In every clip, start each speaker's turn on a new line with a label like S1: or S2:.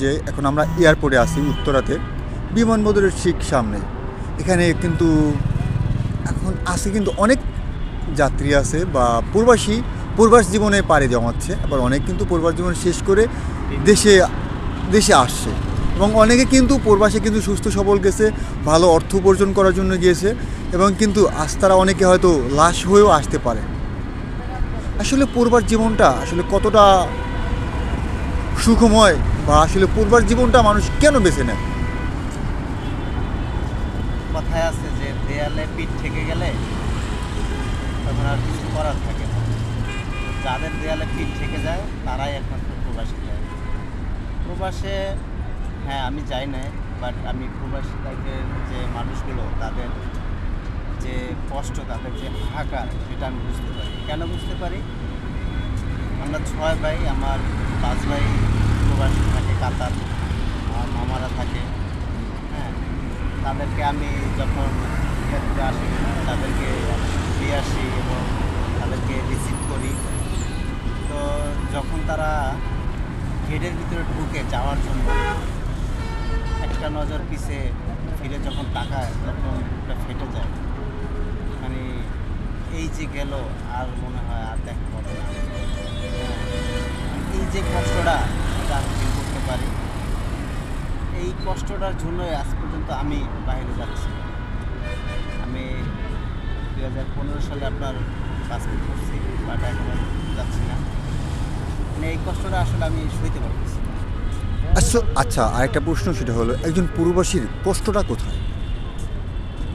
S1: যে এখন আমরা এয়ারপোর্টে আছি উত্তরাতে, বিমানবন্দরের ঠিক সামনে। এখানে কিন্তু এখন আছে কিন্তু অনেক যাত্রী আছে বা প্রবাস জীবনে পাড়ি জমাচ্ছে, আবার অনেক কিন্তু প্রবাস জীবন শেষ করে দেশে দেশে আসছে, এবং অনেকে কিন্তু প্রবাসে কিন্তু সুস্থ সবল গেছে, ভালো অর্থ উপার্জন করার জন্য গিয়েছে, এবং কিন্তু আজ তারা অনেকে হয়তো লাশ হয়েও আসতে পারে। আসলে প্রবাস জীবনটা আসলে কতটা সুখময়, বা আসলে প্রবাস জীবনটা মানুষ কেন বেছে নেয়?
S2: কথায় আছে যে দেয়ালে পিঠ থেকে গেলে তখন আর কিছু করার থাকে না। যাদের দেয়ালে পিঠ থেকে যায় তারাই একমাত্র প্রবাসী যায়। প্রবাসে হ্যাঁ আমি যাই না, বাট আমি প্রবাসী লাইফের যে মানুষগুলো তাদের যে কষ্ট, তাদের যে হাহাকার, সেটা আমি বুঝতে পারি। কেন বুঝতে পারি? আমরা 6 ভাই, আমার 5 ভাই প্রবাসী থাকে, কাতার, আমার মামারা থাকে। হ্যাঁ, তাদেরকে আমি যখন ক্ষেত্রে আসি তাদেরকে দিয়ে আসি এবং তাদেরকে রিসিভ করি। তো যখন তারা গেটের ভিতরে ঢুকে যাওয়ার জন্য একটা নজর পিছে ফিরে যখন তাকায় তখন বুকটা ফেটে যায়। মানে এই যে গেল, আর মনে হয় আর দেখা হবে না। এই যে কষ্টটা, এটা আমি ফিল করতে পারি। এই কষ্টটার জন্যই আজ পর্যন্ত আমি বাইরে যাচ্ছি। আমি 2015 সালে আপনার পাসপোর্ট করছি, বাট এখন যাচ্ছি না। মানে এই কষ্টটা আসলে আমি সইতে পারতেছি না।
S1: আচ্ছা, আরেকটা প্রশ্ন, সেটা হলো একজন প্রবাসীর কষ্টটা কোথায়?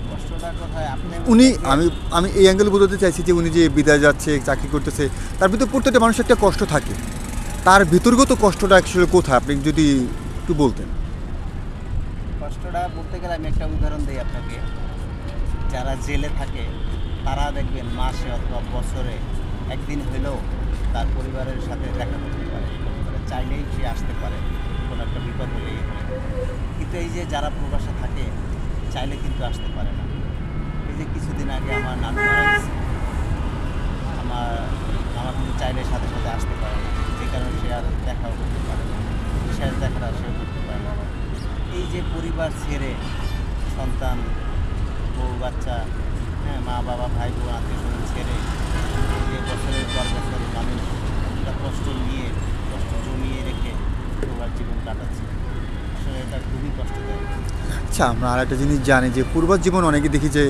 S2: কষ্টটা কোথায় আপনি
S1: উনি
S2: দেখবেন।
S1: আমি আমি এই অ্যাঙ্গেল বোঝাতে চাইছি যে উনি যে বিদায় যাচ্ছে, চাকরি করতেছে, তার ভিতর প্রত্যেকটা মানুষের একটা কষ্ট থাকে। তার ভিতরগত কষ্টটা আসলে কোথায়, আপনি যদি একটু বলতেন।
S2: কষ্টটা বলতে গেলে আমি একটা উদাহরণ দিই আপনাকে। যারা জেলে থাকে তারা দেখবেন মাসে অথবা বছরে একদিন হলেও তার পরিবারের সাথে দেখা করতে পারে, চাইলেই সে আসতে পারে কোনো একটা বিপদ হলেই হলে। কিন্তু এই যে যারা প্রবাসে থাকে চাইলে কিন্তু আসতে পারে না। এই যে কিছুদিন আগে আমার নানু মারা গেছে, আমার আমার কিন্তু চাইলে সাথে সাথে আসতে পারে না, যে কারণে সে আর দেখাও করতে পারে না, শেষ দেখাটা সেও করতে পারে না। এই যে পরিবার ছেড়ে সন্তান, বউ বাচ্চা, হ্যাঁ, মা বাবা ভাই বোন আত্মীয় স্বজন ছেড়ে যে বছরের পর বছর মানুষ একটা কষ্ট নিয়ে, কষ্ট জমিয়ে রেখে প্রবাস জীবন কাটাচ্ছে, আসলে এটা খুবই কষ্টদায়ক।
S1: আচ্ছা, আমরা আর একটা জিনিস জানি যে প্রবাস জীবন অনেকে দেখি যে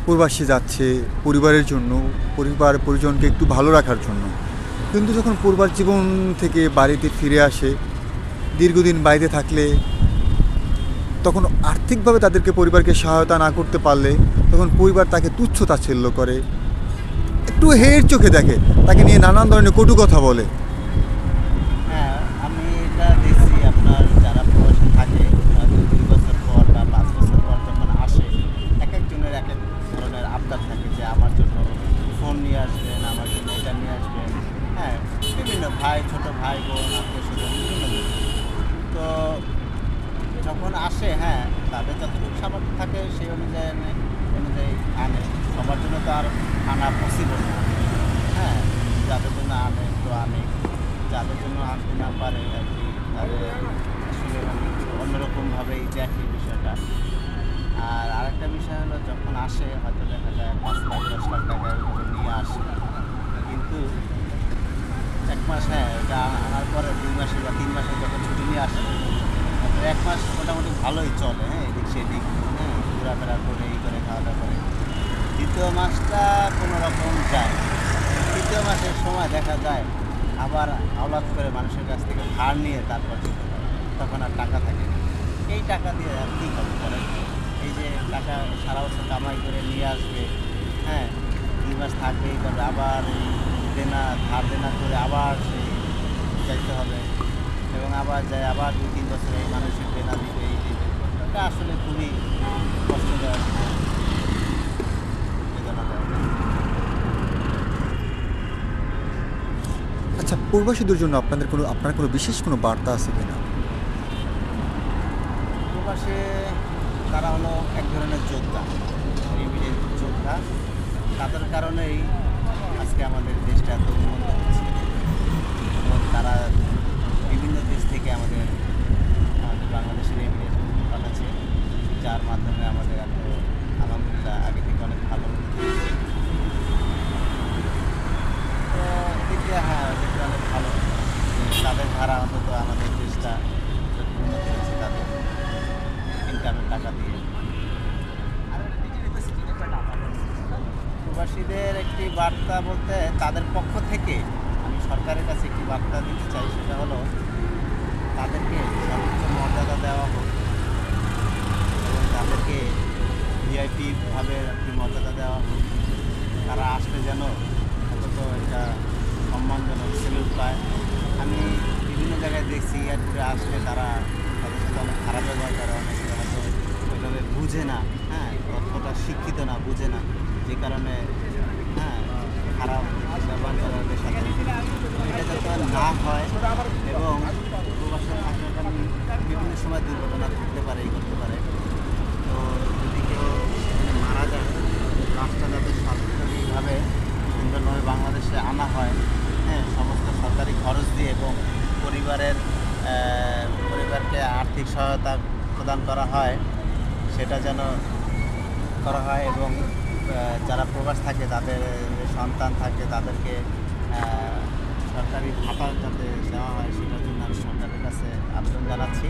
S1: প্রবাসে যাচ্ছে পরিবারের জন্য, পরিবার পরিজনকে একটু ভালো রাখার জন্য, কিন্তু যখন প্রবাস জীবন থেকে বাড়িতে ফিরে আসে, দীর্ঘদিন বাইরে থাকলে, তখন আর্থিকভাবে তাদেরকে পরিবারকে সহায়তা না করতে পারলে তখন পরিবার তাকে তুচ্ছ তাচ্ছিল্য করে, একটু হেয়ের চোখে দেখে, তাকে নিয়ে নানান ধরনের কটু কথা বলে।
S2: হ্যাঁ, আমি এটা দেখছি। আপনার যারা প্রবাসে থাকে হয়তো 2 বছর পর বা 5 বছর পর যখন আসে, এক একজনের এক এক ধরনের আবদার থাকে যে আমার জন্য ফোন নিয়ে আসবেন, আমার জন্য এটা নিয়ে আসবেন। হ্যাঁ, বিভিন্ন ভাই, ছোট ভাই বোন, আত্মীয় স্বজন বিভিন্ন কিছু। তো যখন আসে, হ্যাঁ, তাদের যতটুকু সামর্থ্য থাকে সেই অনুযায়ী আনে। সবার জন্য তো আর আনা পসিবল না। হ্যাঁ, যাদের জন্য আনে তো আনে, যাদের জন্য আনতে না পারে আর কি, তাদের আসলে মানে একটু অন্যরকমভাবেই দেখে বিষয়টা। আর আরেকটা বিষয় হলো, যখন আসে হয়তো দেখা যায় 5 লাখ 10 লাখ টাকা ওইভাবে নিয়ে আসে, কিন্তু 1 মাস, হ্যাঁ, এটা আনার পরে 2 মাসে বা 3 মাসে যখন ছুটি নিয়ে আসে, তারপরে 1 মাস মোটামুটি ভালোই চলে, হ্যাঁ, এদিক সেদিক, হ্যাঁ, ঘোরাফেরা করে এই করে খাওয়া দাওয়া করে। দ্বিতীয় মাসটা কোনো রকম যায়। তৃতীয় মাসের সময় দেখা যায় আবার আওলাদ করে মানুষের কাছ থেকে ধার নিয়ে তারপর যেতে হয়, তখন আর টাকা থাকে না। এই টাকা দিয়ে আর কী হবে বলেন? এই যে টাকা সারা বছর কামাই করে নিয়ে আসবে, হ্যাঁ, 2 মাস থাকবেই, তবে আবার এই ধার দেনা করে আবার সেই যাইতে হবে, এবং আবার যায় আবার 2-3 বছর এই মানুষের দেনা দিবে, এই দিবে। এটা আসলে খুবই কষ্টদায়ক, বেদনাদায়ক।
S1: আচ্ছা, প্রবাসীদের জন্য আপনার কোনো বিশেষ কোনো বার্তা আছে কিনা?
S2: প্রবাসে তারা হলো এক ধরনের যোদ্ধা, নিবিড়ের যোদ্ধা। তাদের কারণেই আজকে আমাদের দেশটা এত উন্নত হচ্ছে, এবং তারা বিভিন্ন দেশ থেকে আমাদের প্রবাসীদের একটি বার্তা বলতে তাদের পক্ষ থেকে আমি সরকারের কাছে একটি বার্তা দিতে চাই, সেটা হলো তাদেরকে সর্বোচ্চ মর্যাদা দেওয়া হোক এবং তাদেরকে ভিআইপিভাবে একটি মর্যাদা দেওয়া হোক। তারা আসলে যেন অন্তত একটা সম্মানজনক সেলুট পায়। আমি বিভিন্ন জায়গায় দেখছি এয়ারপোর্টে আসলে তারা তাদের সাথে অনেক খারাপ ব্যবহার করে, অনেকে হয়তো ওইভাবে বুঝে না, হ্যাঁ, অতটা শিক্ষিত না, বুঝে না, যে কারণে হ্যাঁ খারাপ ব্যবহার করে ওদের সাথে। এটা যাতে না হয় এবং প্রবাসে থাকাকালীন বিভিন্ন সময় দুর্ঘটনা ঘটতে পারে, এই করতে পারে। তো যদি কেউ মারা যায়, লাশটা যাতে সরকারিভাবে সুন্দরভাবে বাংলাদেশে আনা হয়, হ্যাঁ, সমস্ত সরকারি খরচ দিয়ে এবং পরিবারকে আর্থিক সহায়তা প্রদান করা হয়, সেটা যেন করা হয় এবং যারা প্রবাস থাকে তাদের সন্তান থাকে তাদেরকে সরকারি ভাতা যাতে দেওয়া হয়, সেটার জন্য আমি সরকারের কাছে আবেদন জানাচ্ছি।